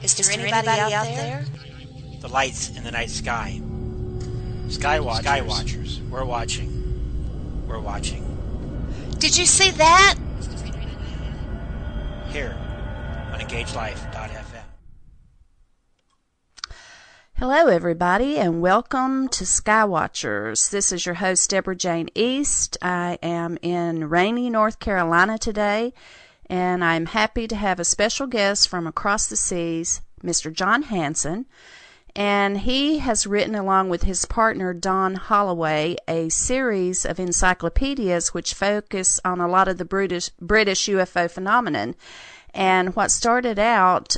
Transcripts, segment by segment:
Is there anybody out there? The lights in the night sky. Sky Watchers. We're watching. We're watching. Did you see that? Here on EngageLife.fm. Hello, everybody, and welcome to Sky Watchers. This is your host, Deborah Jane East. I am in rainy North Carolina today, and I'm happy to have a special guest from across the seas, Mr. Jon Hanson. And he has written, along with his partner, Don Holloway, a series of encyclopedias which focus on a lot of the British UFO phenomenon. And what started out...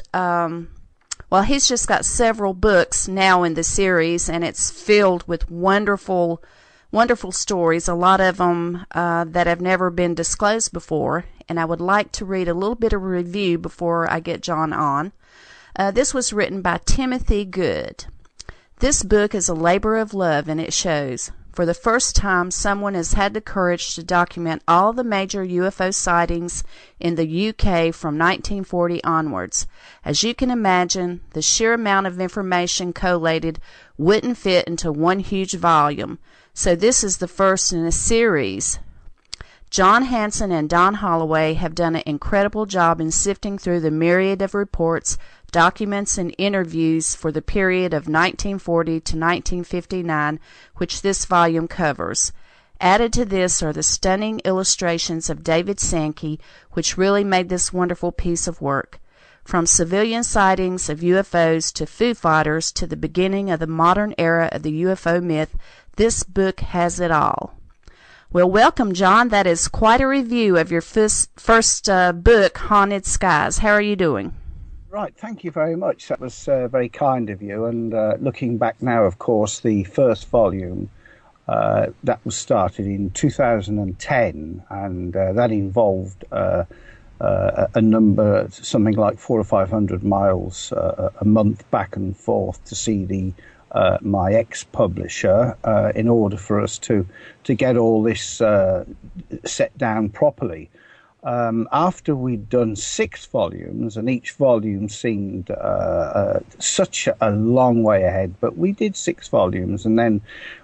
Well, he's just got several books now in the series, and it's filled with wonderful, wonderful stories, a lot of them that have never been disclosed before. And I would like to read a little bit of a review before I get Jon on. This was written by Timothy Good. This book is a labor of love, and it shows. For the first time, someone has had the courage to document all the major UFO sightings in the UK from 1940 onwards. As you can imagine, the sheer amount of information collated wouldn't fit into one huge volume. So this is the first in a series. Jon Hanson and Don Holloway have done an incredible job in sifting through the myriad of reports, documents, and interviews for the period of 1940 to 1959, which this volume covers. Added to this are the stunning illustrations of David Sankey, which really made this wonderful piece of work. From civilian sightings of UFOs to Foo Fighters to the beginning of the modern era of the UFO myth, this book has it all. Well, welcome, Jon. That is quite a review of your first book, Haunted Skies. How are you doing? Right, thank you very much. That was very kind of you. And looking back now, of course, the first volume, that was started in 2010, and that involved a number, something like 400 or 500 miles a month back and forth to see my ex-publisher in order for us to get all this set down properly. After we'd done 6 volumes, and each volume seemed such a long way ahead, but we did 6 volumes and then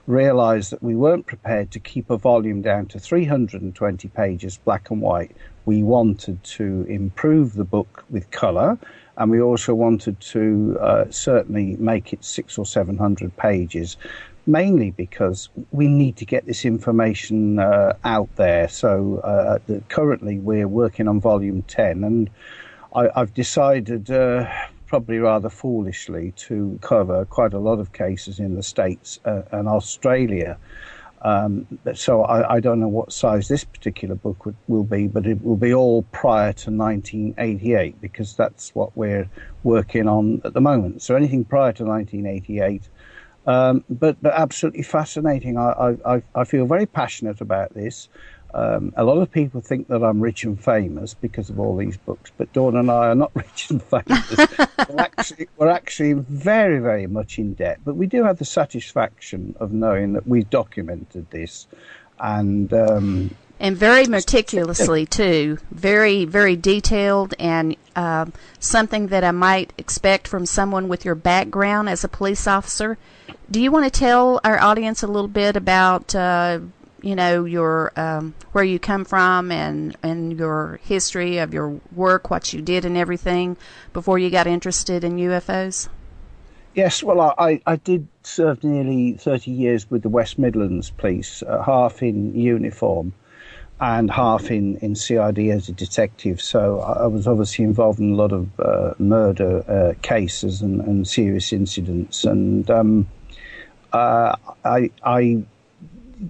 realized that we weren't prepared to keep a volume down to 320 pages, black and white. We wanted to improve the book with color, and we also wanted to certainly make it 600 or 700 pages, mainly because we need to get this information out there. So currently we're working on volume 10, and I've decided, probably rather foolishly, to cover quite a lot of cases in the States and Australia. So I don't know what size this particular book will be, but it will be all prior to 1988, because that's what we're working on at the moment. So anything prior to 1988. But absolutely fascinating. I feel very passionate about this. A lot of people think that I'm rich and famous because of all these books, but Dawn and I are not rich and famous. we're actually very, very much in debt, but we do have the satisfaction of knowing that we've documented this, and very meticulously too, very, very detailed, and something that I might expect from someone with your background as a police officer. Do you want to tell our audience a little bit about your where you come from and your history of your work, what you did and everything before you got interested in UFOs? Yes, well, I did serve nearly 30 years with the West Midlands Police, half in uniform and half in CID as a detective. So I was obviously involved in a lot of murder cases and serious incidents. And I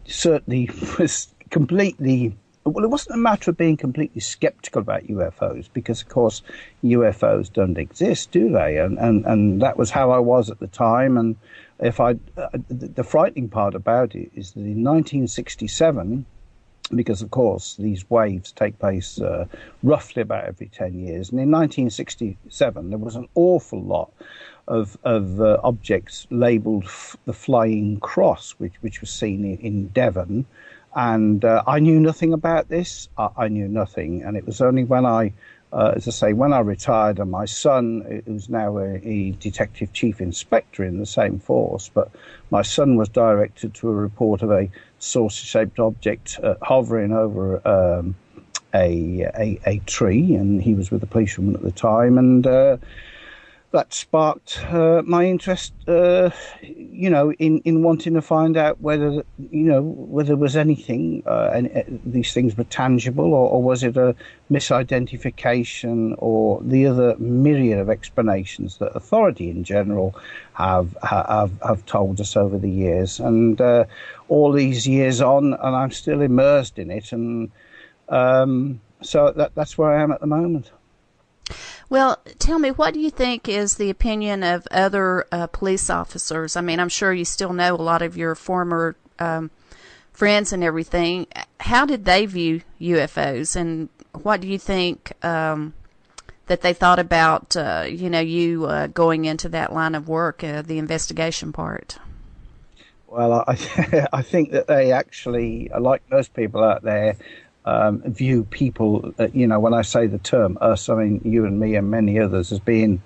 certainly was completely... Well, it wasn't a matter of being completely skeptical about UFOs, because, of course, UFOs don't exist, do they? And that was how I was at the time. And the frightening part about it is that in 1967, because, of course, these waves take place roughly about every 10 years, and in 1967 there was an awful lot of objects labelled the Flying Cross, which was seen in Devon. And I knew nothing about this. I knew nothing. And it was only when I As I say, when I retired, and my son, who's now a detective chief inspector in the same force, but my son was directed to a report of a saucer-shaped object hovering over a tree, and he was with the policewoman at the time, and that sparked my interest, in wanting to find out whether there was anything, these things were tangible, or was it a misidentification, or the other myriad of explanations that authority in general have told us over the years, and all these years on, and I'm still immersed in it, and so that's where I am at the moment. Well, tell me, what do you think is the opinion of other police officers? I mean, I'm sure you still know a lot of your former friends and everything. How did they view UFOs, and what do you think that they thought about, you going into that line of work, the investigation part? Well, I think that they actually, like most people out there, view people, when I say the term us, I mean you and me and many others, as being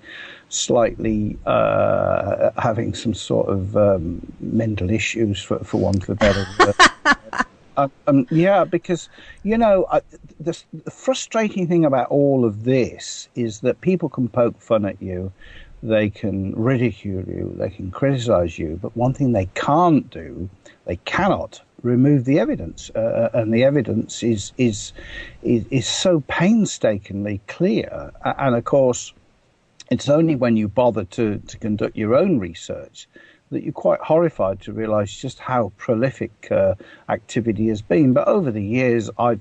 slightly having some sort of mental issues, for want of a better word. Yeah, because, the frustrating thing about all of this is that people can poke fun at you, they can ridicule you, they can criticize you, but one thing they can't do, they cannot remove the evidence, and the evidence is so painstakingly clear. And of course, it's only when you bother to conduct your own research that you're quite horrified to realise just how prolific activity has been. But over the years, I've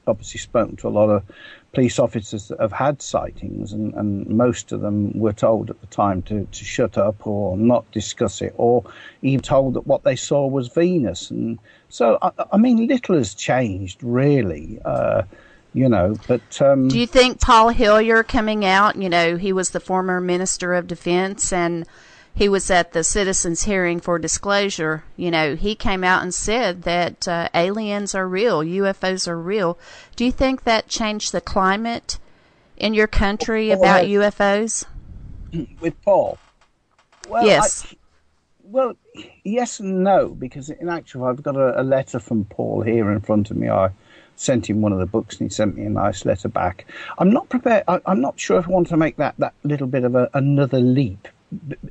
obviously spoken to a lot of police officers that have had sightings, and most of them were told at the time to shut up or not discuss it, or even told that what they saw was Venus. And so, I mean, little has changed, really, but... Do you think Paul Hillier coming out, he was the former Minister of Defense, and he was at the citizens' hearing for disclosure, he came out and said that aliens are real, UFOs are real. Do you think that changed the climate in your country about UFOs? With Paul? Well, yes. Yes and no, because in actual, I've got a letter from Paul here in front of me. I sent him one of the books, and he sent me a nice letter back. I'm not prepared. I'm not sure if I want to make that little bit of another leap,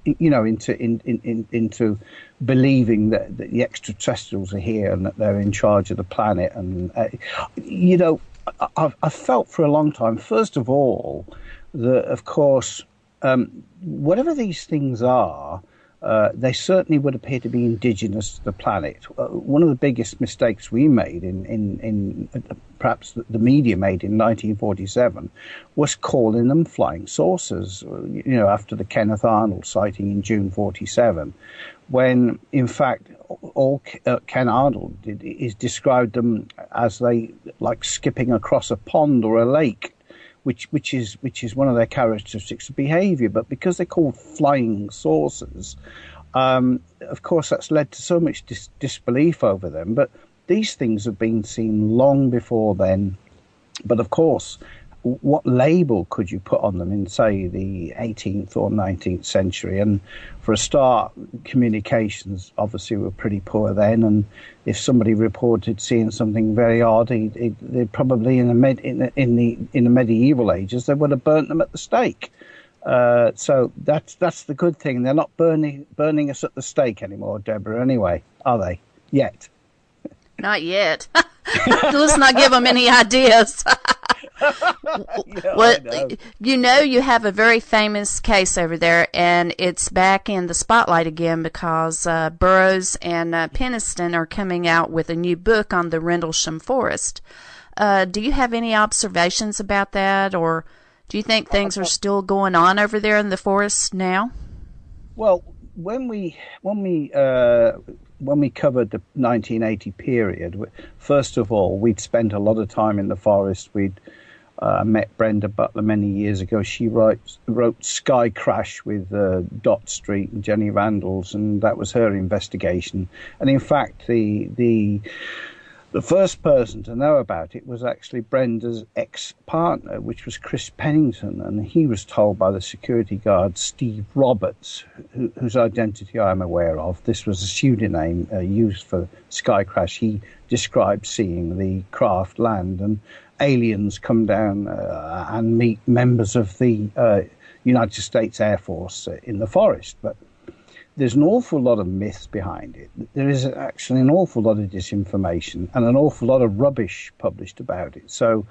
into believing that the extraterrestrials are here and that they're in charge of the planet. And I've felt for a long time, first of all, that of course, whatever these things are, they certainly would appear to be indigenous to the planet. One of the biggest mistakes we made in perhaps the media made in 1947 was calling them flying saucers, after the Kenneth Arnold sighting in June 47, when in fact all Ken Arnold did is described them as they like skipping across a pond or a lake, which is one of their characteristics of behaviour. But because they're called flying saucers, of course that's led to so much disbelief over them. But these things have been seen long before then. But of course, what label could you put on them in, say, the 18th or 19th century? And for a start, communications obviously were pretty poor then, and if somebody reported seeing something very odd, they'd probably in the medieval ages they would have burnt them at the stake. So that's the good thing. They're not burning us at the stake anymore, Deborah. Anyway, are they yet? Not yet. Let's not give them any ideas. Yeah, well, you have a very famous case over there, and it's back in the spotlight again because Burroughs and Peniston are coming out with a new book on the Rendlesham Forest. Do you have any observations about that, or do you think things are still going on over there in the forest now? Well, when we covered the 1980 period, first of all, we'd spent a lot of time in the forest. We'd met Brenda Butler many years ago. She wrote Sky Crash with Dot Street and Jenny Randalls, and that was her investigation. And in fact, the The first person to know about it was actually Brenda's ex-partner, which was Chris Pennington, and he was told by the security guard Steve Roberts, whose identity I'm aware of. This was a pseudonym used for Sky Crash. He described seeing the craft land and aliens come down and meet members of the United States Air Force in the forest. But there's an awful lot of myths behind it. There is actually an awful lot of disinformation and an awful lot of rubbish published about it. So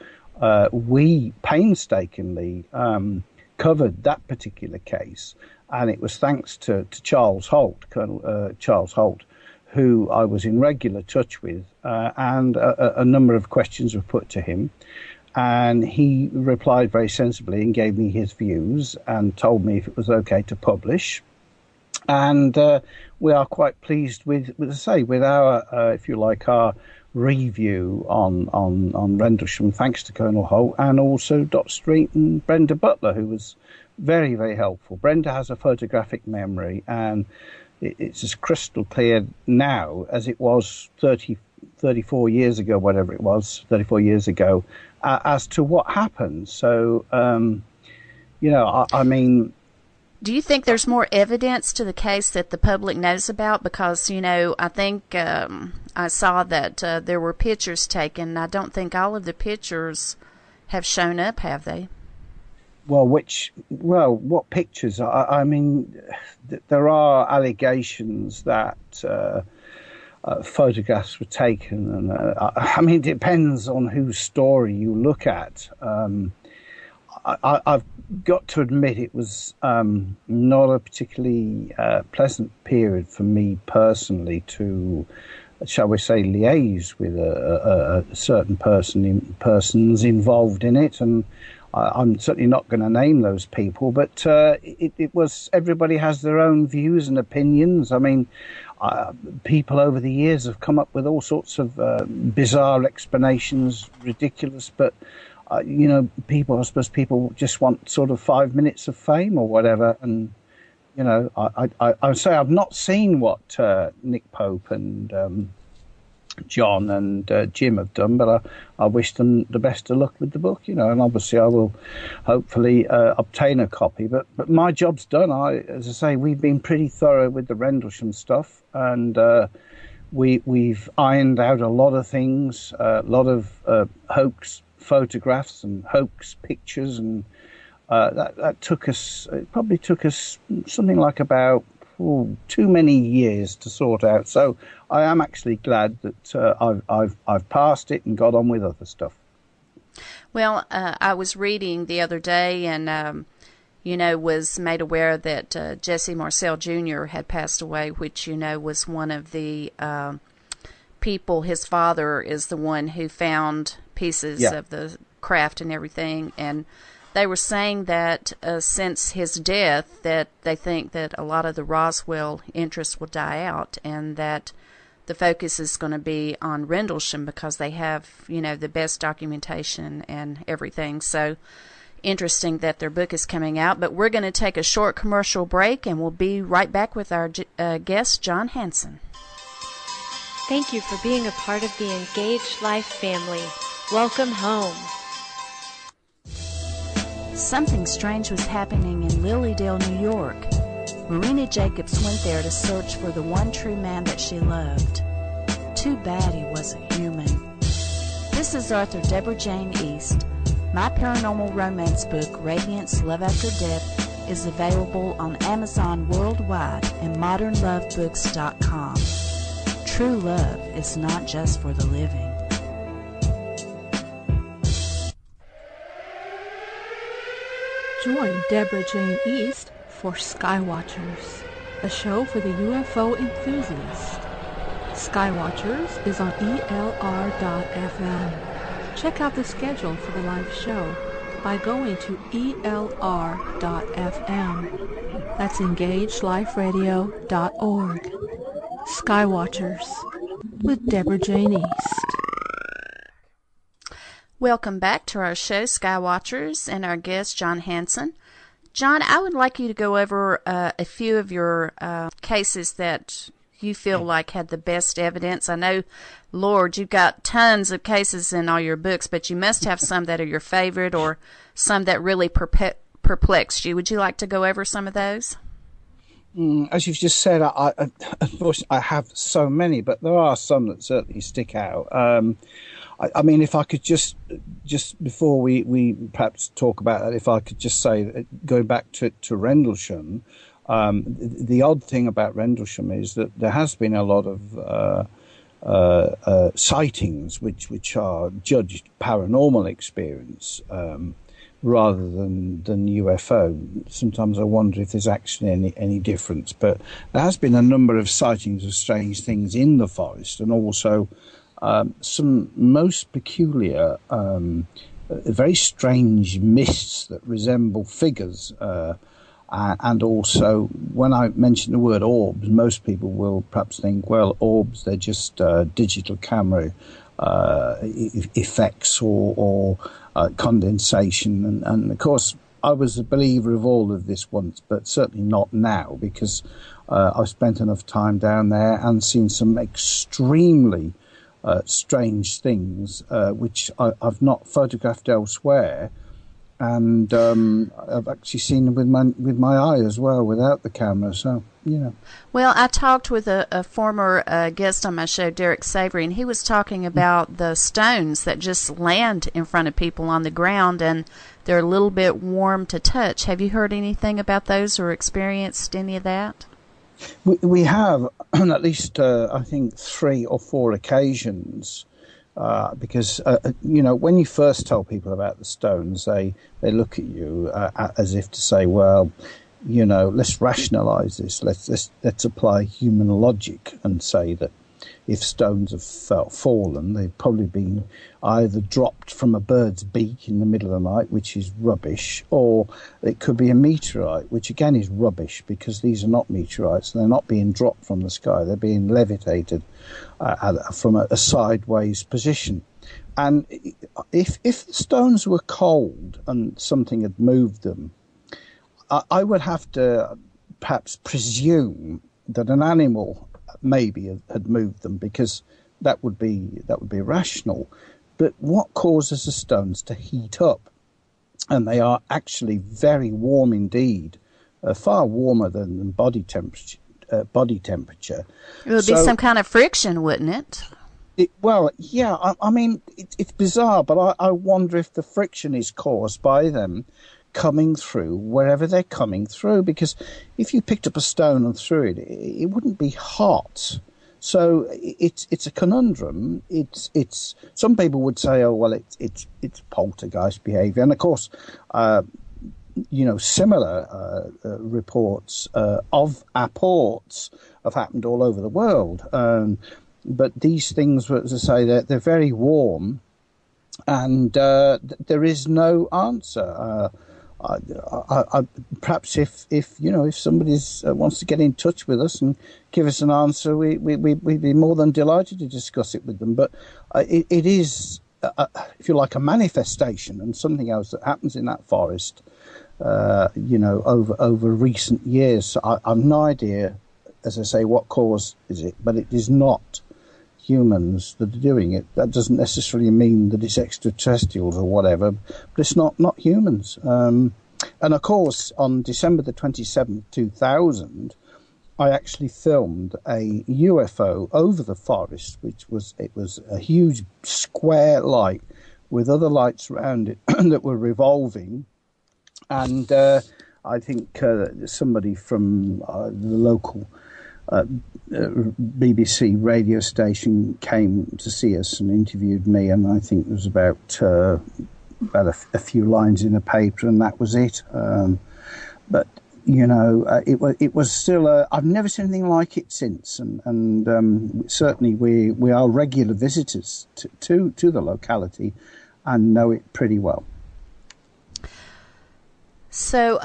we painstakingly covered that particular case, and it was thanks to Charles Holt, Colonel Charles Holt, who I was in regular touch with, and a number of questions were put to him. And he replied very sensibly and gave me his views and told me if it was okay to publish. And we are quite pleased with our, if you like, our review on Rendlesham, thanks to Colonel Holt and also Dot Street and Brenda Butler, who was very, very helpful. Brenda has a photographic memory, and it's as crystal clear now as it was 34 years ago, whatever it was, 34 years ago, as to what happened. So, I mean... Do you think there's more evidence to the case that the public knows about? Because, I think I saw that there were pictures taken. I don't think all of the pictures have shown up, have they? What pictures? I mean, there are allegations that photographs were taken. And I mean, it depends on whose story you look at. I've got to admit it was not a particularly pleasant period for me personally to, shall we say, liaise with a certain persons involved in it, and I'm certainly not going to name those people, but it was, everybody has their own views and opinions. I mean, people over the years have come up with all sorts of bizarre explanations, ridiculous, but I suppose people just want sort of 5 minutes of fame or whatever. And, I would say I've not seen what Nick Pope and John and Jim have done, but I wish them the best of luck with the book, and obviously I will hopefully obtain a copy. But my job's done. As I say, we've been pretty thorough with the Rendlesham stuff, and we've ironed out a lot of things, a lot of hoax photographs and hoax pictures, and that probably took us something like about too many years to sort out. So I am actually glad that I've passed it and got on with other stuff. Well, I was reading the other day and was made aware that Jesse Marcel Jr. had passed away, which was one of the people. His father is the one who found pieces of the craft and everything, and they were saying that since his death that they think that a lot of the Roswell interest will die out, and that the focus is going to be on Rendlesham because they have the best documentation and everything. So interesting that their book is coming out. But we're going to take a short commercial break, and we'll be right back with our guest Jon Hanson. Thank you for being a part of the Engaged Life family. Welcome home. Something strange was happening in Lilydale, New York. Marina Jacobs went there to search for the one true man that she loved. Too bad he wasn't human. This is author Deborah Jane East. My paranormal romance book, Radiance: Love After Death, is available on Amazon worldwide and modernlovebooks.com. True love is not just for the living. Join Deborah Jane East for Skywatchers, a show for the UFO enthusiast. Skywatchers is on ELR.FM. Check out the schedule for the live show by going to ELR.FM. That's EngageLifeRadio.org. Skywatchers with Deborah Jane East. Welcome back to our show, Skywatchers, and our guest, Jon Hanson. Jon, I would like you to go over a few of your cases that you feel like had the best evidence? I know, Lord, you've got tons of cases in all your books, but you must have some that are your favorite or some that really perplexed you. Would you like to go over some of those? As you've just said, I unfortunately I have so many, but there are some that certainly stick out. I mean, if I could just before we perhaps talk about that, if I could just say, going back to Rendlesham, the odd thing about Rendlesham is that there has been a lot of sightings which are judged paranormal experience rather than UFO. Sometimes I wonder if there's actually any difference, but there has been a number of sightings of strange things in the forest, and also some most peculiar, very strange mists that resemble figures. And also, when I mention the word orbs, most people will perhaps think, well, orbs, they're just digital camera effects or condensation. And of course, I was a believer of all of this once, but certainly not now, because I've spent enough time down there and seen some extremely strange things, which I've not photographed elsewhere. And I've actually seen them with my eye as well, without the camera. So, you know. Well, I talked with a former guest on my show, Derek Savory, and he was talking about the stones that just land in front of people on the ground, and they're a little bit warm to touch. Have you heard anything about those or experienced any of that? We have on at least, I think, 3 or 4 occasions. Because, you know, when you first tell people about the stones, they look at you as if to say, well, you know, let's rationalize this. Let's apply human logic and say that if stones have fallen, they've probably been either dropped from a bird's beak in the middle of the night, which is rubbish, or it could be a meteorite, which again is rubbish, because these are not meteorites. They're not being dropped from the sky. They're being levitated from a sideways position. And if the stones were cold and something had moved them, I would have to perhaps presume that an animal maybe had moved them, because that would be rational. But what causes the stones to heat up? And they are actually very warm indeed, far warmer than body temperature. It would be some kind of friction, wouldn't it? Well, yeah. I mean, it's bizarre, but I wonder if the friction is caused by them coming through wherever they're coming through, because if you picked up a stone and threw it, it wouldn't be hot. So it's a conundrum. It's some people would say, oh well, it's poltergeist behaviour, and of course, you know, similar reports of apports have happened all over the world. But these things, as I say, they're very warm, and there is no answer. Perhaps if you know, if somebody wants to get in touch with us and give us an answer, we'd be more than delighted to discuss it with them. But it is, if you like, a manifestation and something else that happens in that forest. You know, over recent years. So I've no idea, as I say, what cause is it, but it is not humans that are doing it. That doesn't necessarily mean that it's extraterrestrials or whatever, but it's not humans. And of course, on December the 27th, 2000, I actually filmed a UFO over the forest, it was a huge square light with other lights around it that were revolving. And I think somebody from the local BBC radio station came to see us and interviewed me, and I think there was about a few lines in the paper, and that was it. But you know, it was still. I've never seen anything like it since, and certainly we are regular visitors to the locality and know it pretty well. So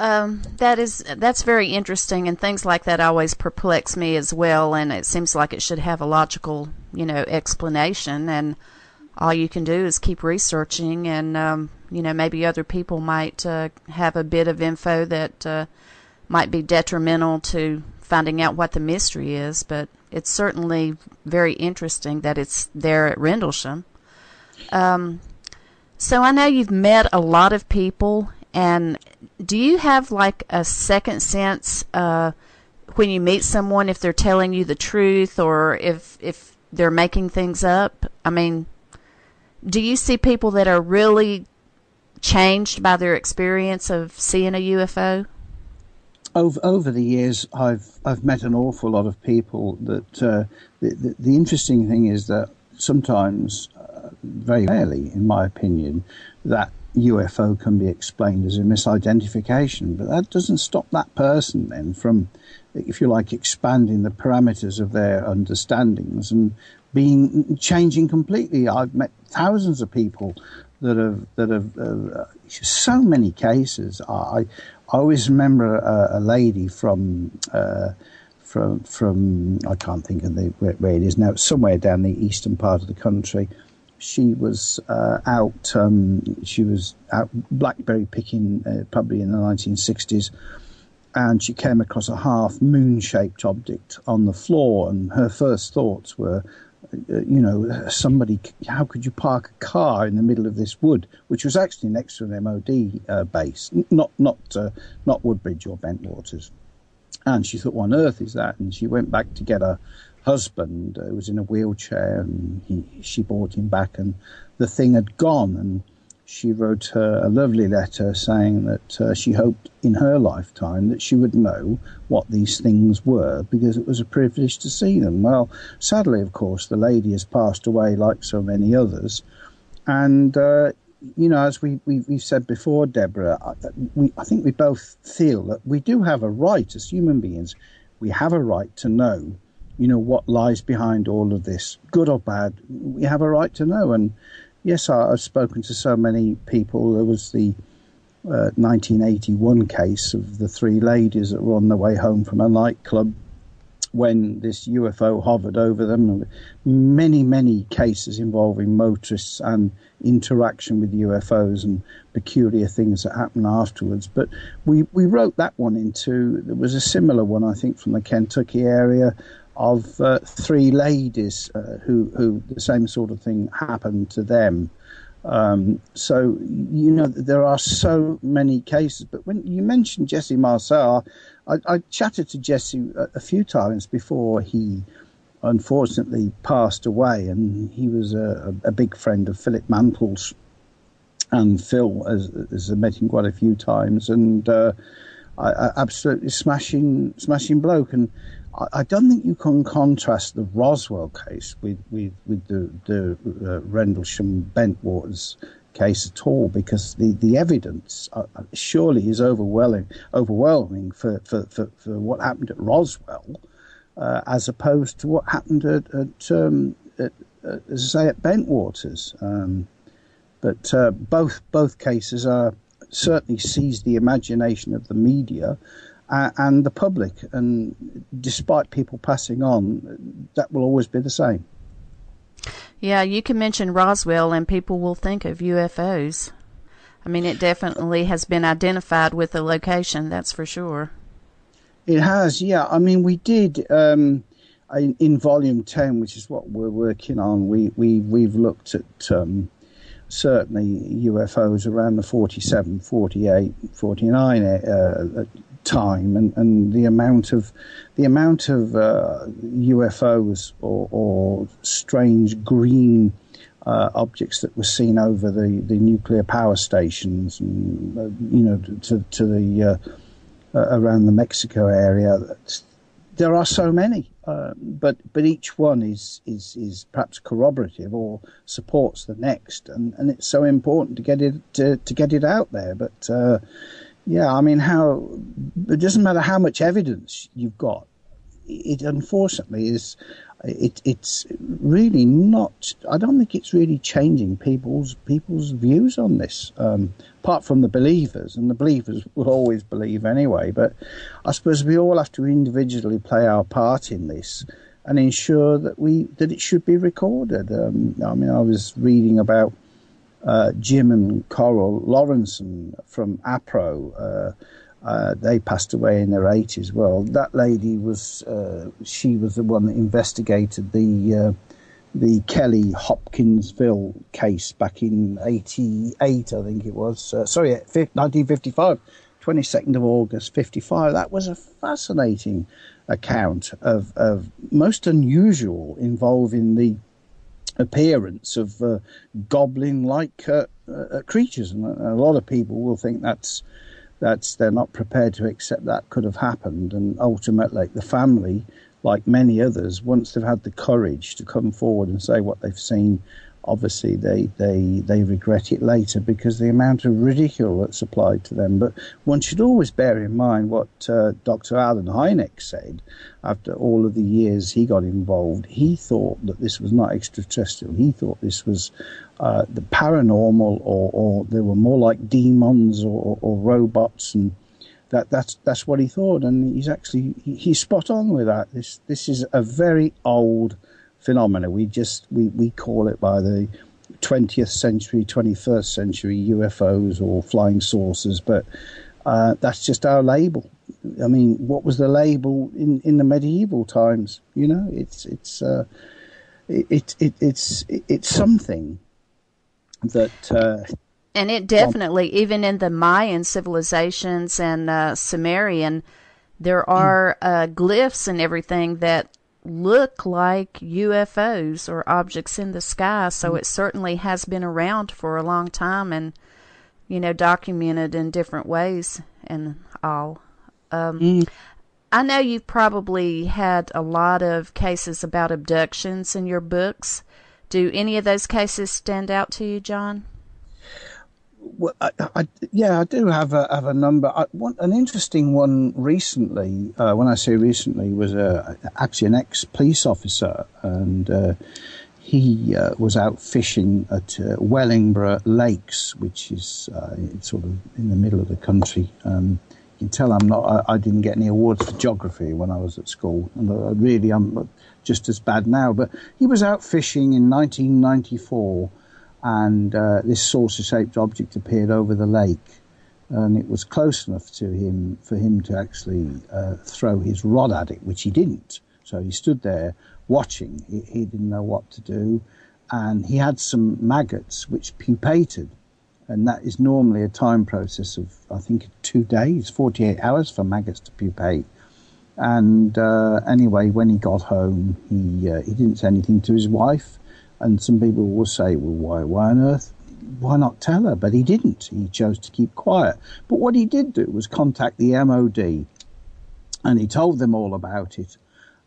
that's very interesting, and things like that always perplex me as well, and it seems like it should have a logical, you know, explanation, and all you can do is keep researching, and you know, maybe other people might have a bit of info that might be detrimental to finding out what the mystery is, but it's certainly very interesting that it's there at Rendlesham. So I know you've met a lot of people, and do you have like a second sense when you meet someone if they're telling you the truth or if they're making things up? I mean, do you see people that are really changed by their experience of seeing a UFO? Over the years, I've met an awful lot of people that the interesting thing is that sometimes, very rarely, in my opinion, that UFO can be explained as a misidentification, but that doesn't stop that person then from, if you like, expanding the parameters of their understandings and changing completely. I've met thousands of people that have so many cases. I always remember a lady from I can't think of where it is now, somewhere down the eastern part of the country. She was out blackberry picking, probably in the 1960s, and she came across a half moon-shaped object on the floor, and her first thoughts were, somebody, how could you park a car in the middle of this wood, which was actually next to an MOD base, not Woodbridge or Bentwaters. And she thought, what on earth is that? And she went back to get her husband, who was in a wheelchair, and she brought him back, and the thing had gone. And she wrote her a lovely letter saying that she hoped in her lifetime that she would know what these things were, because it was a privilege to see them. Well, sadly, of course, the lady has passed away like so many others. And, as we've said before, Deborah, I think we both feel that we do have a right as human beings. We have a right to know, what lies behind all of this, good or bad. We have a right to know. And yes, I've spoken to so many people. There was the 1981 case of the three ladies that were on their way home from a nightclub when this UFO hovered over them. Many, many cases involving motorists and interaction with UFOs and peculiar things that happen afterwards. But we wrote that one there was a similar one, I think, from the Kentucky area of three ladies who the same sort of thing happened to them. So, there are so many cases. But when you mentioned Jesse Marcel, I chatted to Jesse a few times before he unfortunately passed away, and he was a big friend of Philip Mantle's, and Phil has met him quite a few times, and I absolutely smashing bloke. And I don't think you can contrast the Roswell case with the Rendlesham Bentwaters case at all, because the evidence surely is overwhelming for what happened at Roswell, as opposed to what happened at as I say, at Bentwaters. But both cases are certainly seized the imagination of the media and the public, and despite people passing on, that will always be the same. Yeah, you can mention Roswell and people will think of UFOs. I mean, it definitely has been identified with the location, that's for sure. It has, yeah. I mean, we did in Volume 10, which is what we're working on. We've looked at certainly UFOs around the 47, 48, 49 time, and the amount of UFOs or strange green objects that were seen over the nuclear power stations, and to the around the Mexico area. There are so many, but each one is perhaps corroborative or supports the next, and it's so important to get it out there. But yeah, I mean, it doesn't matter how much evidence you've got. It unfortunately is. It's really not. I don't think it's really changing people's views on this. Apart from the believers, and the believers will always believe anyway. But I suppose we all have to individually play our part in this and ensure that it should be recorded. I mean, I was reading about Jim and Coral Lawrenson from APRO They passed away in their 80s. Well, that lady was she was the one that investigated the Kelly-Hopkinsville case back in 88, I think it was. 1955, 22nd of August, 55. That was a fascinating account of most unusual, involving the appearance of goblin-like creatures. And a lot of people will think that's they're not prepared to accept that could have happened. And ultimately, the family, like many others, once they've had the courage to come forward and say what they've seen, obviously they regret it later because the amount of ridicule that's applied to them. But one should always bear in mind what Dr. Alan Hynek said after all of the years he got involved. He thought that this was not extraterrestrial. He thought this was the paranormal, or they were more like demons or robots, and that's what he thought. And he's spot on with that. This is a very old phenomena. We call it by the 20th century, 21st century UFOs or flying saucers, but that's just our label. I mean, what was the label in the medieval times? You know, it's something that. And it definitely, even in the Mayan civilizations and Sumerian, there are glyphs and everything that look like UFOs or objects in the sky. So it certainly has been around for a long time, and documented in different ways and all. I know you've probably had a lot of cases about abductions in your books. Do any of those cases stand out to you, John? Well, I do have a number. An interesting one recently, when I say recently, was actually an ex-police officer, and he was out fishing at Wellingborough Lakes, which is sort of in the middle of the country. You can tell I didn't get any awards for geography when I was at school, and I'm just as bad now. But he was out fishing in 1994. And this saucer-shaped object appeared over the lake, and it was close enough to him for him to actually throw his rod at it, which he didn't. So he stood there watching. He didn't know what to do, and he had some maggots which pupated, and that is normally a time process of, I think, 2 days, 48 hours for maggots to pupate. And anyway, when he got home, he didn't say anything to his wife. And some people will say, well, why on earth? Why not tell her? But he didn't. He chose to keep quiet. But what he did do was contact the MOD, and he told them all about it.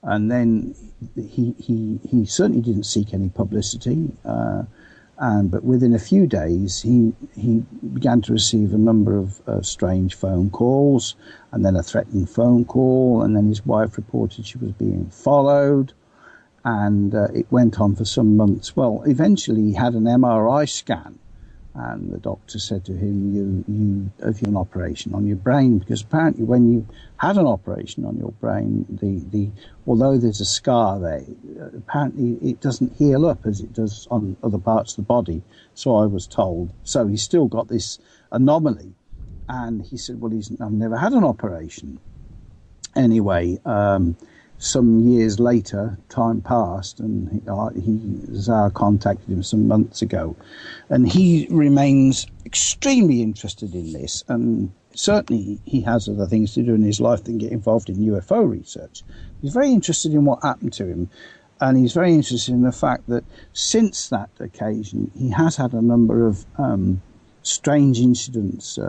And then he certainly didn't seek any publicity. But within a few days, he began to receive a number of strange phone calls, and then a threatening phone call, and then his wife reported she was being followed. And it went on for some months. Well, eventually he had an MRI scan, and the doctor said to him, you have an operation on your brain, because apparently when you had an operation on your brain, although there's a scar there, apparently it doesn't heal up as it does on other parts of the body, so I was told. So he's still got this anomaly. And he said, well, I've never had an operation. Anyway, some years later, time passed, and Tsar contacted him some months ago, and he remains extremely interested in this, and certainly he has other things to do in his life than get involved in UFO research. He's very interested in what happened to him, and he's very interested in the fact that since that occasion, he has had a number of strange incidents,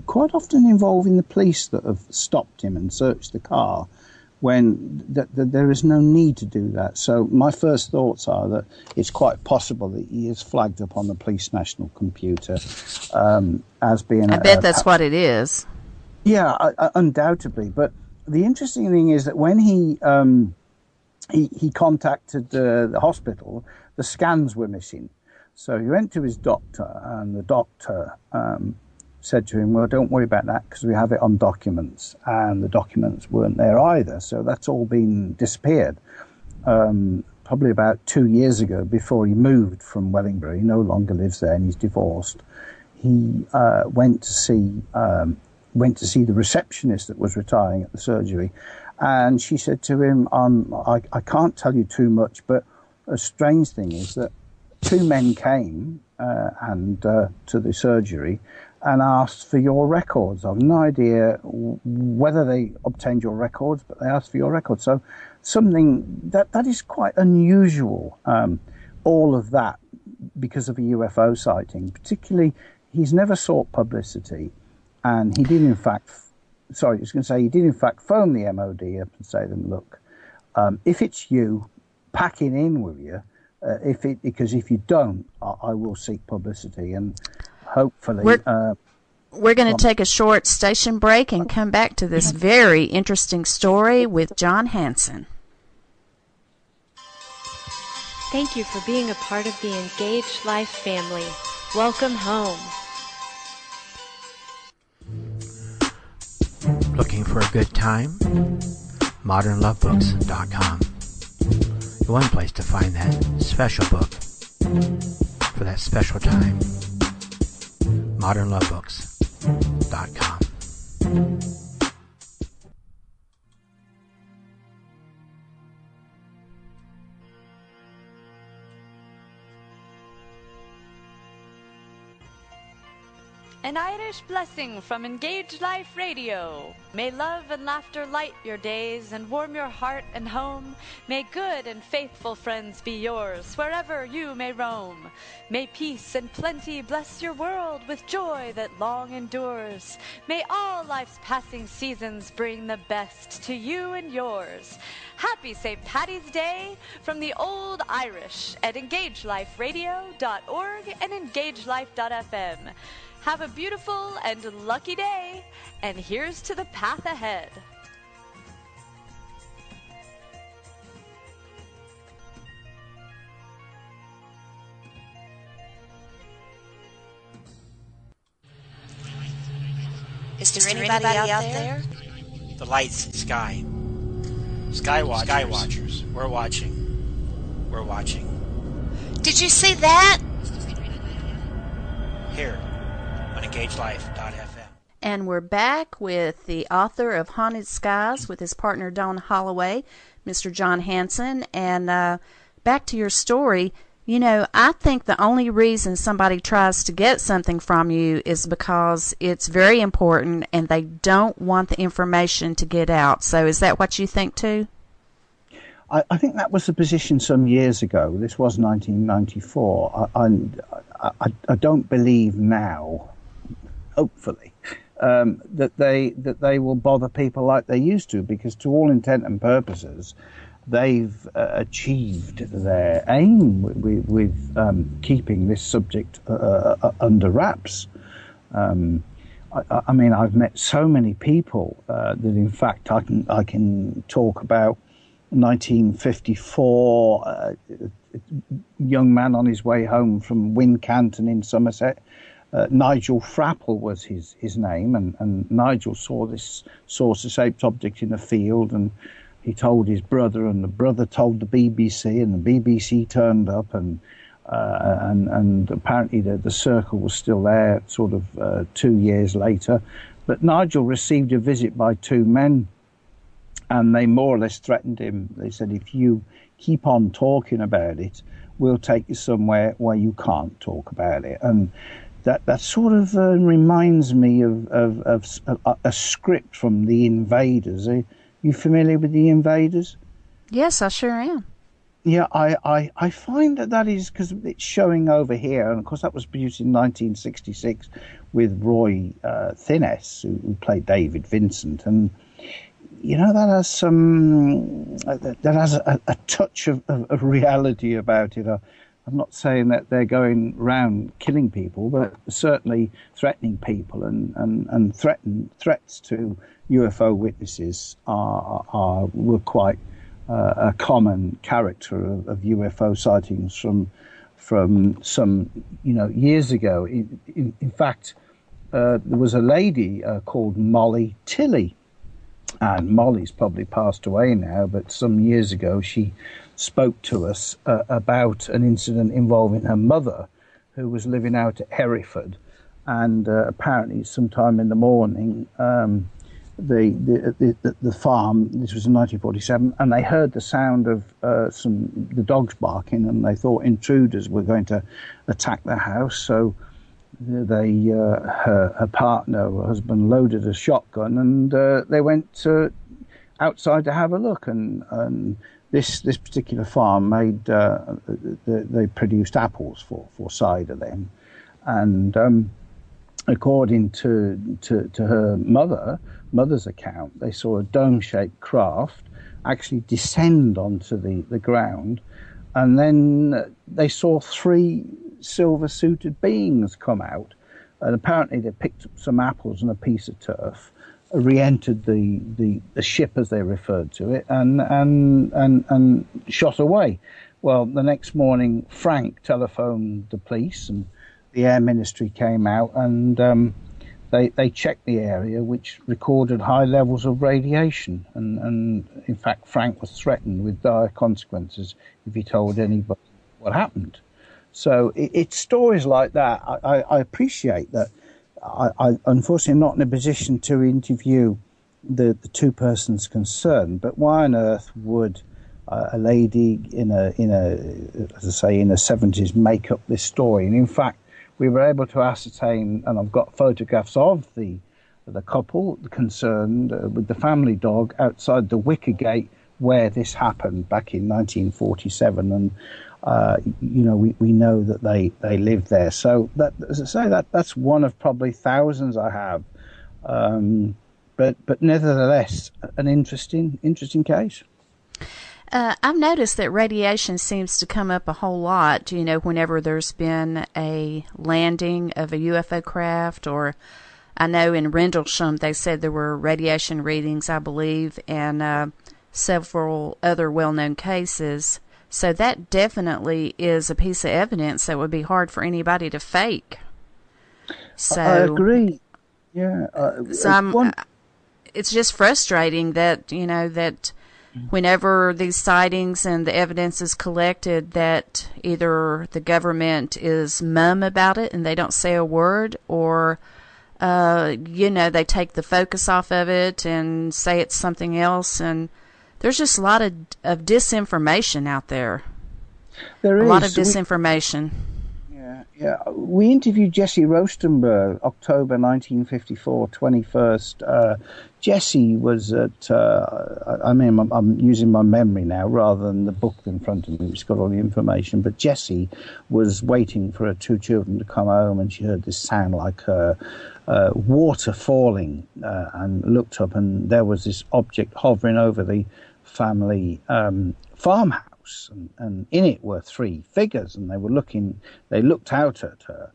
quite often involving the police that have stopped him and searched the car, when there is no need to do that. So my first thoughts are that it's quite possible that he is flagged up on the police national computer as being... I bet that's what it is. Yeah, undoubtedly. But the interesting thing is that when he contacted the hospital, the scans were missing. So he went to his doctor, and the doctor said to him, well, don't worry about that because we have it on documents, and the documents weren't there either. So that's all been disappeared. Probably about 2 years ago, before he moved from Wellingborough, he no longer lives there and he's divorced. He went to see went to see the receptionist that was retiring at the surgery, and she said to him, I can't tell you too much, but a strange thing is that two men came to the surgery and asked for your records. I've no idea whether they obtained your records, but they asked for your records. So something that is quite unusual, all of that, because of a UFO sighting. Particularly, he's never sought publicity, and he did in fact, he did in fact phone the MOD up and say to them, look, if it's you, pack it in, will you? Because if you don't, I will seek publicity, and hopefully we're going to take a short station break and come back to this very interesting story with Jon Hanson. Thank you for being a part of the Engaged Life family. Welcome home. Looking for a good time? ModernLovebooks.com. The one place to find that special book for that special time. ModernLovebooks.com. An Irish blessing from Engage Life Radio. May love and laughter light your days and warm your heart and home. May good and faithful friends be yours wherever you may roam. May peace and plenty bless your world with joy that long endures. May all life's passing seasons bring the best to you and yours. Happy St. Paddy's Day from the Old Irish at EngageLifeRadio.org and EngageLife.fm. Have a beautiful and lucky day, and here's to the path ahead. Is there anybody out there? The lights, sky. Skywatchers. We're watching. We're watching. Did you see that? Here on EngageLife.fm. And we're back with the author of Haunted Skies with his partner Don Holloway, Mr. Jon Hanson. And back to your story, you know, I think the only reason somebody tries to get something from you is because it's very important and they don't want the information to get out. So is that what you think too? I think that was the position some years ago. This was 1994. I don't believe now, hopefully, that they will bother people like they used to, because to all intent and purposes, they've achieved their aim with keeping this subject under wraps. I mean, I've met so many people that, in fact, I can talk about 1954, young man on his way home from Wincanton in Somerset. Nigel Frapple was his name, and Nigel saw this saucer-shaped object in a field, and he told his brother, and the brother told the BBC, and the BBC turned up, and apparently the circle was still there sort of 2 years later. But Nigel received a visit by two men, and they more or less threatened him. They said, if you keep on talking about it, we'll take you somewhere where you can't talk about it. And that sort of reminds me of a script from The Invaders. Are you familiar with The Invaders? Yes, I sure am. Yeah, I find that is because it's showing over here, and of course that was produced in 1966 with Roy Thinnes, who played David Vincent, and you know, that has a touch of reality about it. I'm not saying that they're going round killing people, but certainly threatening people and threats to UFO witnesses were quite a common character of UFO sightings from some years ago. In fact, there was a lady called Molly Tilley. And Molly's probably passed away now, but some years ago she spoke to us about an incident involving her mother, who was living out at Hereford, and apparently sometime in the morning, the farm. This was in 1947, and they heard the sound of the dogs barking, and they thought intruders were going to attack the house. So her partner, her husband, loaded a shotgun, and they went outside to have a look. And this particular farm made they produced apples for cider then, and according to her mother's account, they saw a dome-shaped craft actually descend onto the ground, and then they saw 3 silver-suited beings come out, and apparently they picked up some apples and a piece of turf, re-entered the ship as they referred to it, and shot away. Well, the next morning, Frank telephoned the police, and the Air Ministry came out, and they checked the area, which recorded high levels of radiation, and in fact Frank was threatened with dire consequences if he told anybody what happened. So it's stories like that. I appreciate that. I unfortunately am not in a position to interview the 2 persons concerned, but why on earth would a lady in a as I say, in the 70s make up this story? And in fact, we were able to ascertain, and I've got photographs of the couple concerned with the family dog outside the wicker gate where this happened back in 1947, and we know that they lived there. So that, as I say, that's one of probably thousands I have, but nevertheless an interesting case. I've noticed that radiation seems to come up a whole lot, whenever there's been a landing of a UFO craft, or I know in Rendlesham they said there were radiation readings, I believe, and several other well-known cases. So that definitely is a piece of evidence that would be hard for anybody to fake. So I agree. Yeah. It's just frustrating that, that whenever these sightings and the evidence is collected, that either the government is mum about it and they don't say a word, or they take the focus off of it and say it's something else. And there's just a lot of disinformation out there. There is a lot of disinformation. Yeah. We interviewed Jesse Rostenberg, October 1954, 21st. Jesse was at, I'm using my memory now rather than the book in front of me, which got all the information, but Jesse was waiting for her 2 children to come home, and she heard this sound like water falling, and looked up, and there was this object hovering over the family farmhouse. And in it were 3 figures, and they looked out at her,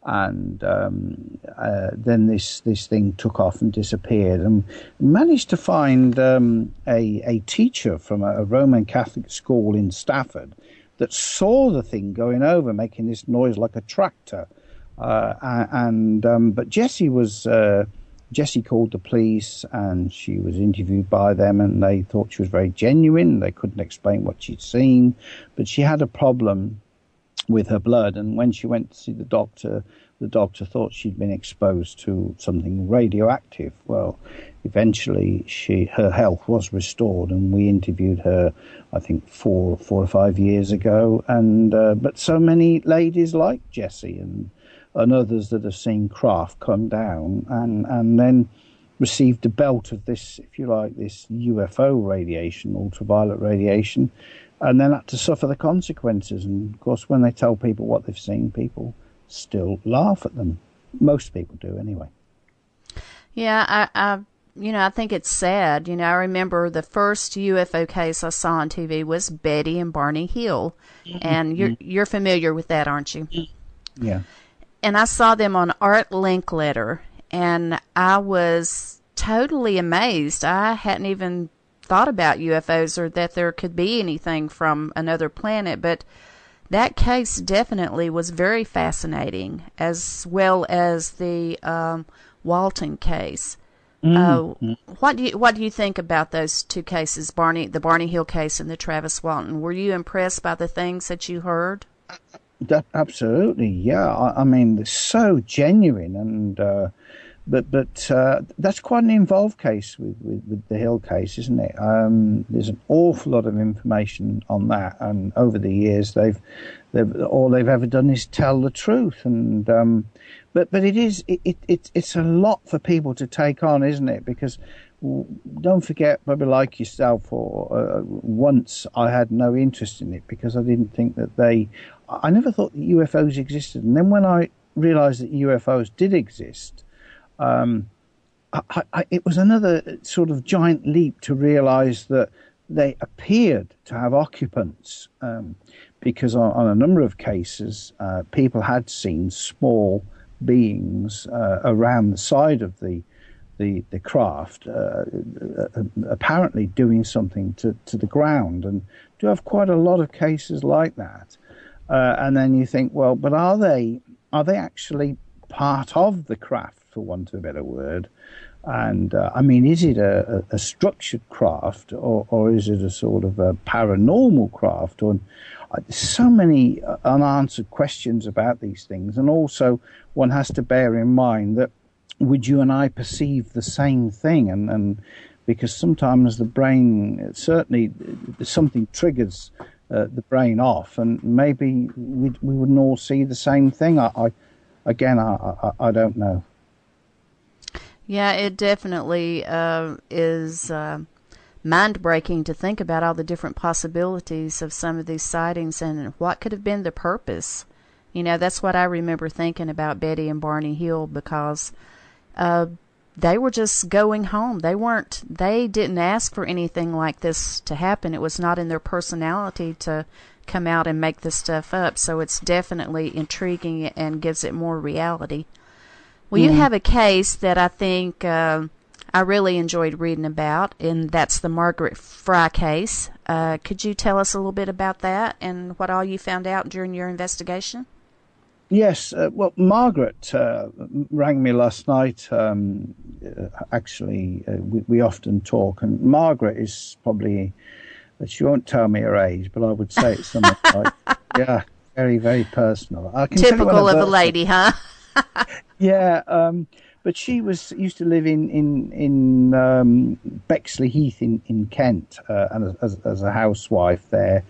and then this thing took off and disappeared, and managed to find a teacher from a Roman Catholic school in Stafford that saw the thing going over, making this noise like a tractor, but Jessie called the police, and she was interviewed by them, and they thought she was very genuine. They couldn't explain what she'd seen, but she had a problem with her blood, and when she went to see the doctor thought she'd been exposed to something radioactive. Well, eventually her health was restored, and we interviewed her, I think, 4 or 5 years ago, and but so many ladies like Jessie and others that have seen craft come down and then received a belt of this, if you like, this UFO radiation, ultraviolet radiation, and then had to suffer the consequences. And of course, when they tell people what they've seen, people still laugh at them. Most people do, anyway. Yeah, I think it's sad. I remember the first UFO case I saw on TV was Betty and Barney Hill, and you're familiar with that, aren't you? Yeah. And I saw them on Art Linkletter, and I was totally amazed. I hadn't even thought about UFOs or that there could be anything from another planet, but that case definitely was very fascinating, as well as the Walton case. What do you think about those 2 cases, the Barney Hill case and the Travis Walton? Were you impressed by the things that you heard? Absolutely, yeah. I mean, they're so genuine, and but that's quite an involved case with the Hill case, isn't it? There's an awful lot of information on that, and over the years, they've all they've ever done is tell the truth, and but it's a lot for people to take on, isn't it? Because don't forget, probably like yourself, or once I had no interest in it because I didn't think that I never thought that UFOs existed, and then when I realised that UFOs did exist, it was another sort of giant leap to realise that they appeared to have occupants, because on a number of cases, people had seen small beings around the side of the craft, apparently doing something to the ground, and do have quite a lot of cases like that. And then you think, well, but are they actually part of the craft, for want of a better word? And I mean, is it a structured craft, or is it a sort of a paranormal craft? Or so many unanswered questions about these things, and also one has to bear in mind that would you and I perceive the same thing? And because sometimes the brain, certainly something triggers the brain off, and maybe we wouldn't all see the same thing. I don't know. Yeah, it definitely is mind-breaking to think about all the different possibilities of some of these sightings and what could have been the purpose. You know, that's what I remember thinking about Betty and Barney Hill, because they were just going home. They didn't ask for anything like this to happen. It was not in their personality to come out and make this stuff up. So it's definitely intriguing and gives it more reality. Well, you have a case that I think I really enjoyed reading about, and that's the Margaret Fry case. Could you tell us a little bit about that and what all you found out during your investigation? Yes, well, Margaret rang me last night. Actually, we often talk, and Margaret is probably, she won't tell me her age, but I would say it's something like, yeah, very, very personal. I can Typical of a lady, huh? Yeah, but she used to live in Bexley Heath in Kent, and as a housewife there.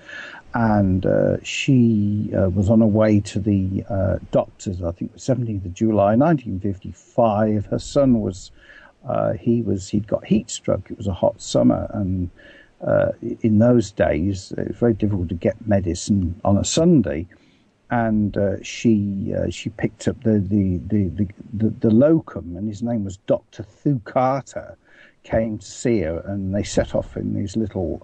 And she was on her way to the doctors, I think it was 17th of July, 1955. Her son he'd got heat stroke. It was a hot summer, and in those days, it was very difficult to get medicine on a Sunday. And she picked up the locum, and his name was Dr. Thu Carter, came to see her, and they set off in these little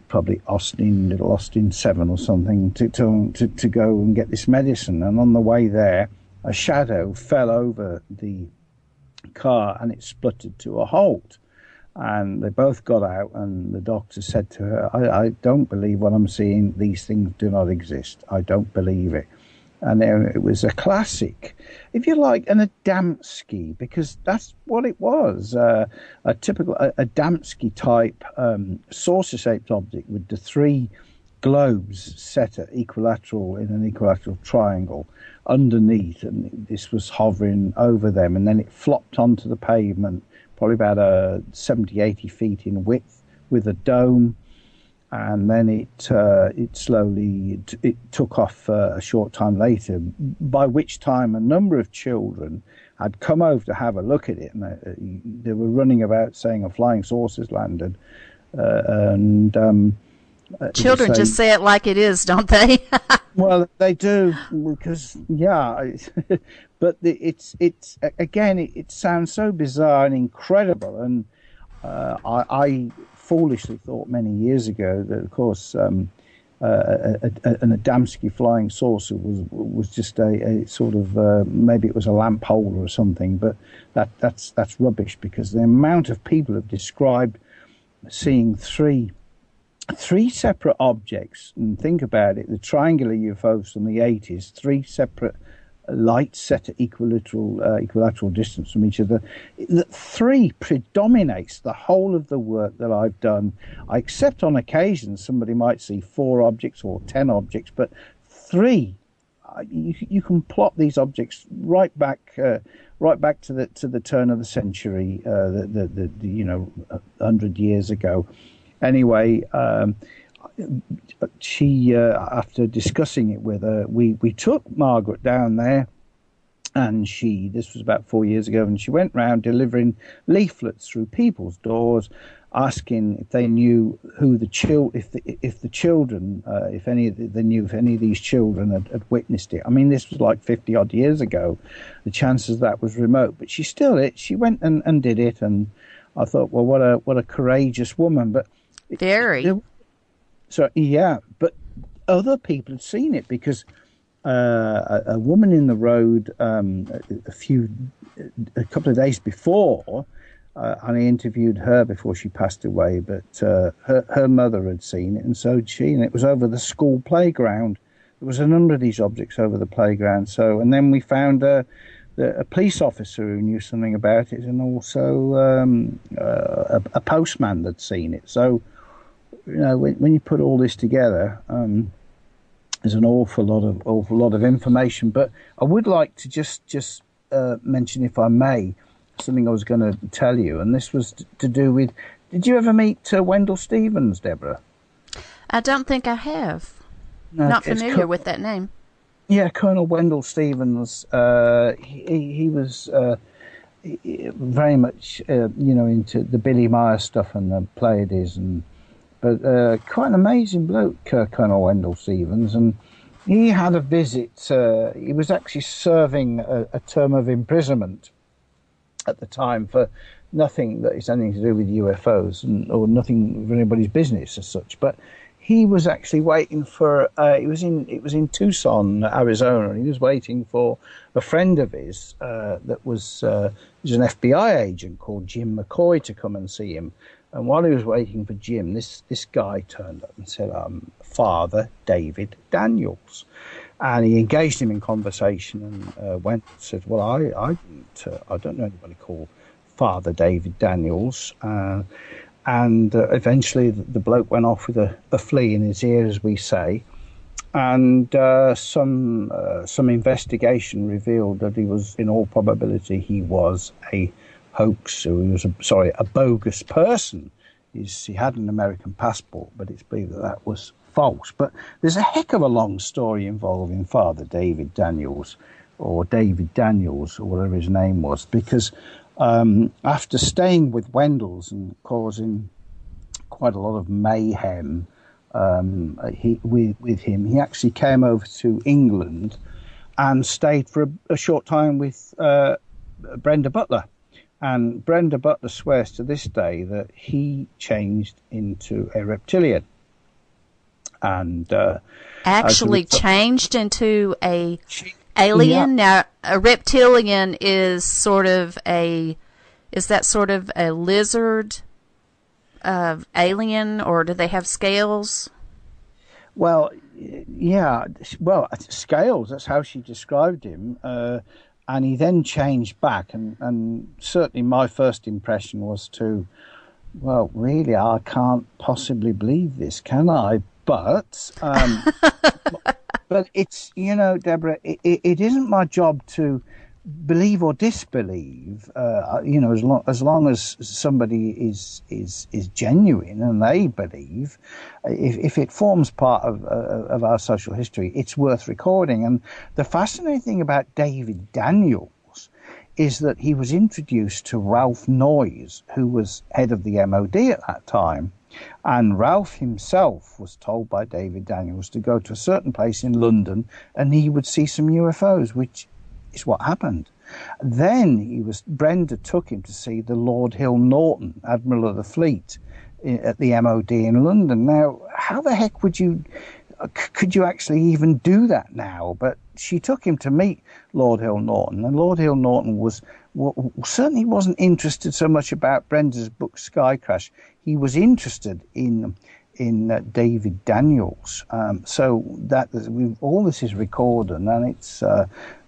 probably little Austin 7 or something to go and get this medicine. And on the way there, a shadow fell over the car and it spluttered to a halt. And they both got out, and the doctor said to her, I don't believe what I'm seeing. These things do not exist. I don't believe it. And it was a classic, if you like, an Adamski, because that's what it was, a typical Adamski type saucer-shaped object with the three globes set at equilateral in an equilateral triangle underneath, and this was hovering over them, and then it flopped onto the pavement, probably about 70, 80 feet in width, with a dome. And then it slowly took off a short time later, by which time a number of children had come over to have a look at it, and they were running about saying a flying saucer's landed. Children just say it like it is, don't they? Well, they do, because but it's again, it sounds so bizarre and incredible, and I foolishly thought many years ago that, of course, an Adamski flying saucer was just a sort of maybe it was a lamp holder or something, but that's rubbish, because the amount of people have described seeing three separate objects. And think about it, the triangular UFOs from the 80s, three separate lights set at equilateral distance from each other. The three predominates the whole of the work that I've done. I accept on occasion somebody might see 4 objects or 10 objects, but three. You can plot these objects right back to the turn of the century, 100 years ago. Anyway, she after discussing it with her, we took Margaret down there, and this was about 4 years ago, and she went round delivering leaflets through people's doors, asking if they knew who the children, if any of these children had witnessed it. I mean, this was like 50 odd years ago. The chances of that was remote, but she went and did it, and I thought, well, what a courageous woman. But very. So yeah, but other people had seen it, because a woman in the road a couple of days before. And I interviewed her before she passed away, but her mother had seen it, and so had she, and it was over the school playground. There was a number of these objects over the playground. And then we found a police officer who knew something about it, and also a postman had seen it. So, when you put all this together, there's an awful lot of information. But I would like to just mention, if I may, something I was going to tell you, and this was to do with, did you ever meet Wendell Stevens, Deborah? I don't think I have. No, not familiar with that name. Yeah, Colonel Wendell Stevens. He was very much into the Billy Meyer stuff and the Pleiades, but quite an amazing bloke, Colonel Wendell Stevens, and he had a visit. He was actually serving a term of imprisonment at the time for nothing that is anything to do with UFOs or nothing of anybody's business as such. But he was actually waiting for. It was in Tucson, Arizona, and he was waiting for a friend of his that was an FBI agent called Jim McCoy to come and see him. And while he was waiting for Jim, this guy turned up and said, "Father David Daniels." And he engaged him in conversation, and went and said, "Well, I don't know anybody called Father David Daniels." And eventually, the bloke went off with a flea in his ear, as we say. And some investigation revealed that he was, in all probability, he was a hoax. Or he was a bogus person. He had an American passport, but it's believed that was false. But there's a heck of a long story involving Father David Daniels, or David Daniels, or whatever his name was, because after staying with Wendell's and causing quite a lot of mayhem with him, he actually came over to England and stayed for a short time with Brenda Butler. And Brenda Butler swears to this day that he changed into a reptilian. And actually changed into a alien. Yeah. Now, a reptilian is that sort of a lizard alien, or do they have scales? Well, yeah. Well, scales. That's how she described him. And he then changed back, and certainly my first impression was well, really, I can't possibly believe this, can I? But but it's, Deborah, it isn't my job to believe or disbelieve. As long as somebody is genuine and they believe, if it forms part of our social history, it's worth recording. And the fascinating thing about David Daniels is that he was introduced to Ralph Noyes, who was head of the MOD at that time. And Ralph himself was told by David Daniels to go to a certain place in London and he would see some UFOs, which is what happened. Then Brenda took him to see the Lord Hill Norton, Admiral of the Fleet, at the MOD in London. Now, how the heck could you actually even do that now? But she took him to meet Lord Hill Norton, and Lord Hill Norton certainly wasn't interested so much about Brenda's book Sky Crash. He was interested in David Daniels. So that all this is recorded, and it's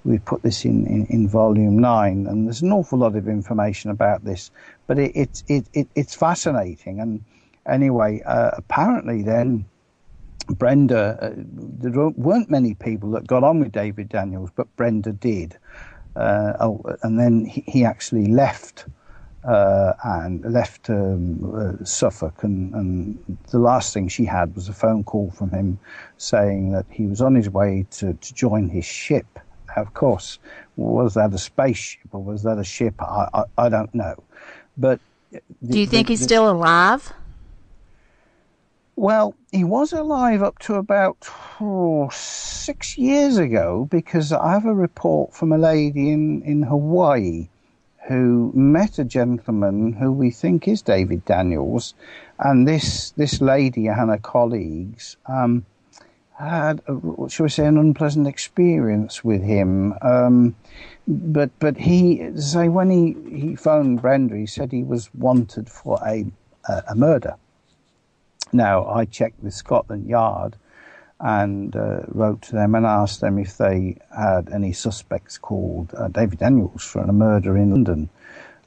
we put this in volume 9, and there's an awful lot of information about this. But it's fascinating. And anyway, apparently then Brenda, there weren't many people that got on with David Daniels, but Brenda did. And then he actually left Suffolk, and the last thing she had was a phone call from him saying that he was on his way to join his ship. Of course, was that a spaceship or was that a ship? I don't know. But do you think he's still alive? Well, he was alive up to about 6 years ago, because I have a report from a lady in Hawaii who met a gentleman who we think is David Daniels, and this lady and her colleagues had, shall we say, an unpleasant experience with him. But he, say, when he phoned Brenda, he said he was wanted for a murder. Now, I checked with Scotland Yard and wrote to them and asked them if they had any suspects called David Daniels for a murder in London.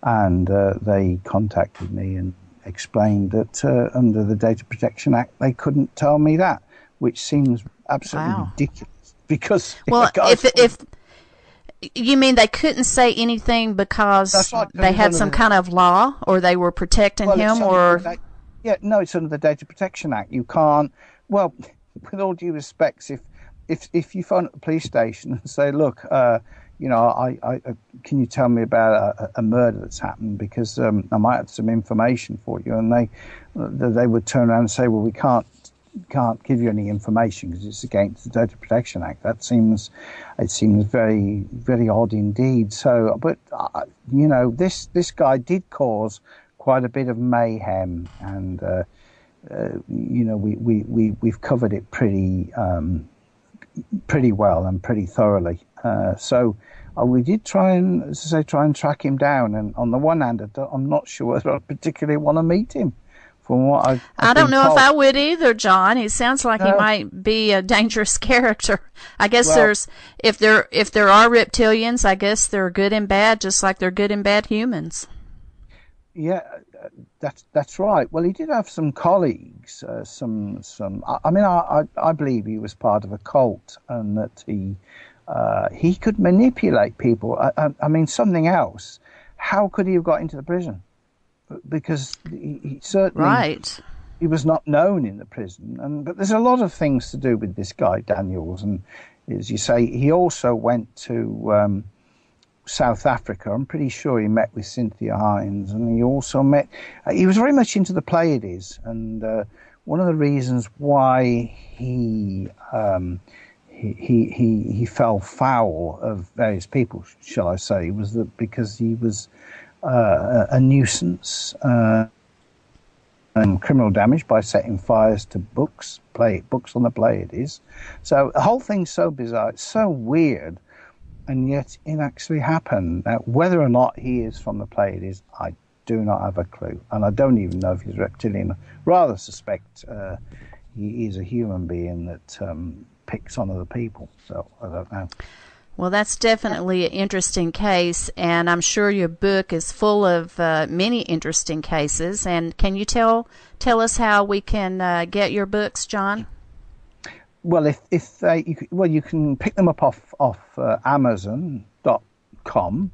And they contacted me and explained that under the Data Protection Act, they couldn't tell me that, which seems absolutely ridiculous. Because if you mean they couldn't say anything because they had some kind of law, or they were protecting him, or... No, it's under the Data Protection Act. You can't. Well, with all due respects, if you phone at the police station and say, "Look, I can you tell me about a murder that's happened, because I might have some information for you," and they would turn around and say, "Well, we can't give you any information because it's against the Data Protection Act." It seems very, very odd indeed. So, but this guy did cause quite a bit of mayhem, and we've covered it pretty well and pretty thoroughly. So we did try and track him down. And on the one hand, I'm not sure whether I particularly want to meet him. From what I don't know if I would either, John. He sounds like he might be a dangerous character. I guess if there are reptilians, I guess they're good and bad, just like they're good and bad humans. Yeah, that's right. Well, he did have some colleagues. I believe he was part of a cult, and that he could manipulate people. I mean, something else. How could he have got into the prison? Because he certainly he was not known in the prison. But there's a lot of things to do with this guy Daniels, and as you say, he also went to South Africa. I'm pretty sure he met with Cynthia Hines, and he also he was very much into the Pleiades, and one of the reasons why he fell foul of various people, shall I say, was that because he was a nuisance and criminal damage by setting fires to books on the Pleiades. So the whole thing's so bizarre, it's so weird. And yet it actually happened. Now, whether or not he is from the Pleiades, I do not have a clue. And I don't even know if he's reptilian. Rather suspect he is a human being that picks on other people. So I don't know. Well, that's definitely an interesting case. And I'm sure your book is full of many interesting cases. And can you tell us how we can get your books, John? Well, you can pick them up off Amazon.com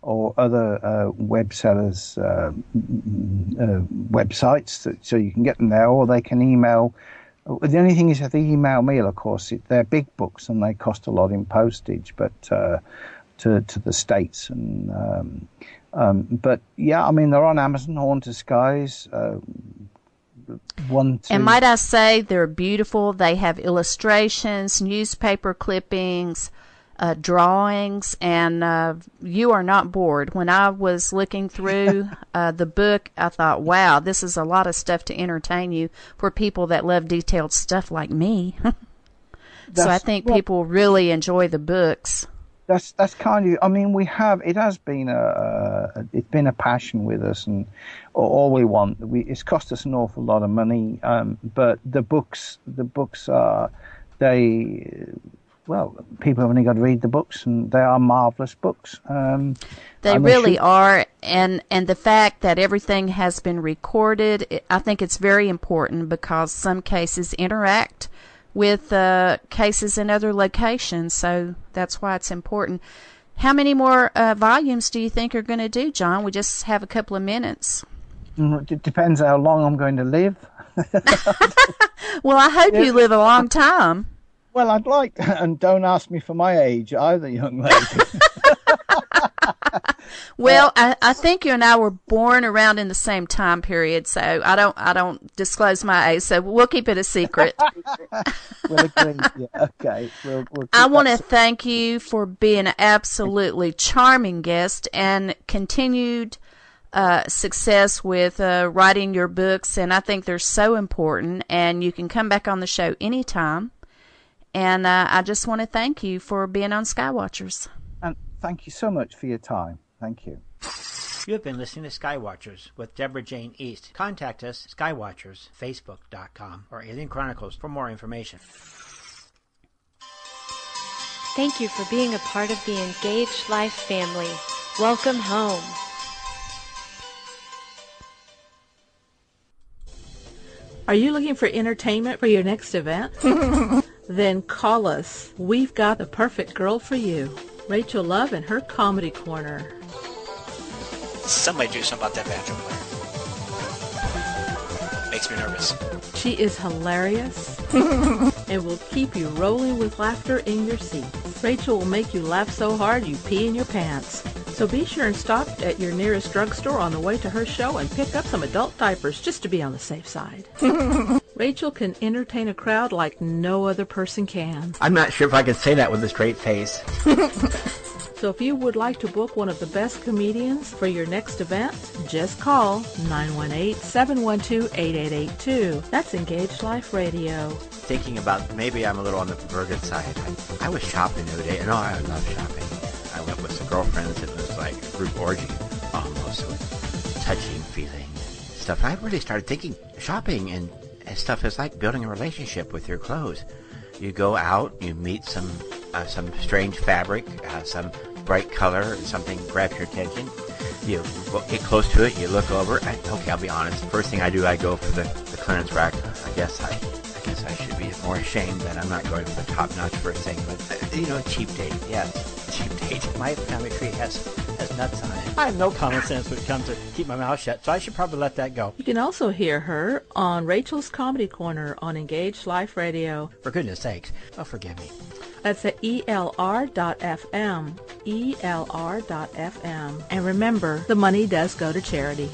or other web sellers' websites, so you can get them there, or they can email. The only thing is, if they email me, of course, they're big books and they cost a lot in postage, but to the States. But yeah, I mean, they're on Amazon, Haunted Skies. And might I say, they're beautiful. They have illustrations, newspaper clippings, drawings, and you are not bored. When I was looking through the book, I thought, wow, this is a lot of stuff to entertain you for people that love detailed stuff like me. So I think people really enjoy the books. That's kind of. I mean, it has been it's been a passion with us, and all we want. It's cost us an awful lot of money, but the books are people have only got to read the books, and they are marvelous books. They really are, and the fact that everything has been recorded, I think it's very important, because some cases interact with cases in other locations, so that's why it's important. How many more volumes do you think are going to do, John? We just have a couple of minutes. It depends how long I'm going to live. Well, I hope you live a long time. Well, I'd like to, and don't ask me for my age either, young lady. Well, I think you and I were born around in the same time period, so I don't disclose my age, so we'll keep it a secret. We'll agree. Yeah, okay. We'll I want to thank you for being an absolutely charming guest and continued success with writing your books, and I think they're so important, and you can come back on the show anytime. And I just want to thank you for being on Skywatchers. And thank you so much for your time. Thank you. You have been listening to Skywatchers with Deborah Jane East. Contact us, skywatchersfacebook.com or Alien Chronicles for more information. Thank you for being a part of the Engaged Life family. Welcome home. Are you looking for entertainment for your next event? Then call us. We've got the perfect girl for you. Rachel Love and her Comedy Corner. Somebody do something about that bathroom player. Makes me nervous. She is hilarious and will keep you rolling with laughter in your seat. Rachel will make you laugh so hard you pee in your pants. So be sure and stop at your nearest drugstore on the way to her show and pick up some adult diapers just to be on the safe side. Rachel can entertain a crowd like no other person can. I'm not sure if I can say that with a straight face. So if you would like to book one of the best comedians for your next event, just call 918-712-8882. That's Engaged Life Radio. Thinking about maybe I'm a little on the perverted side. I was shopping the other day, and I love shopping. I went with some girlfriends. It was like a group orgy, almost, with touching, feeling, stuff. I really started thinking shopping and stuff is like building a relationship with your clothes. You go out, you meet some strange fabric, some bright color, something grabs your attention. You get close to it, you look over. I'll be honest. First thing I do, I go for the clearance rack. I guess I should be more ashamed that I'm not going for the top notch first thing. But cheap date, yes, cheap date. My family tree has nuts on it. I have no common sense when it comes to keep my mouth shut, so I should probably let that go. You can also hear her on Rachel's Comedy Corner on Engaged Life Radio. For goodness sakes, forgive me. That's at elr.fm, elr.fm. And remember, the money does go to charity.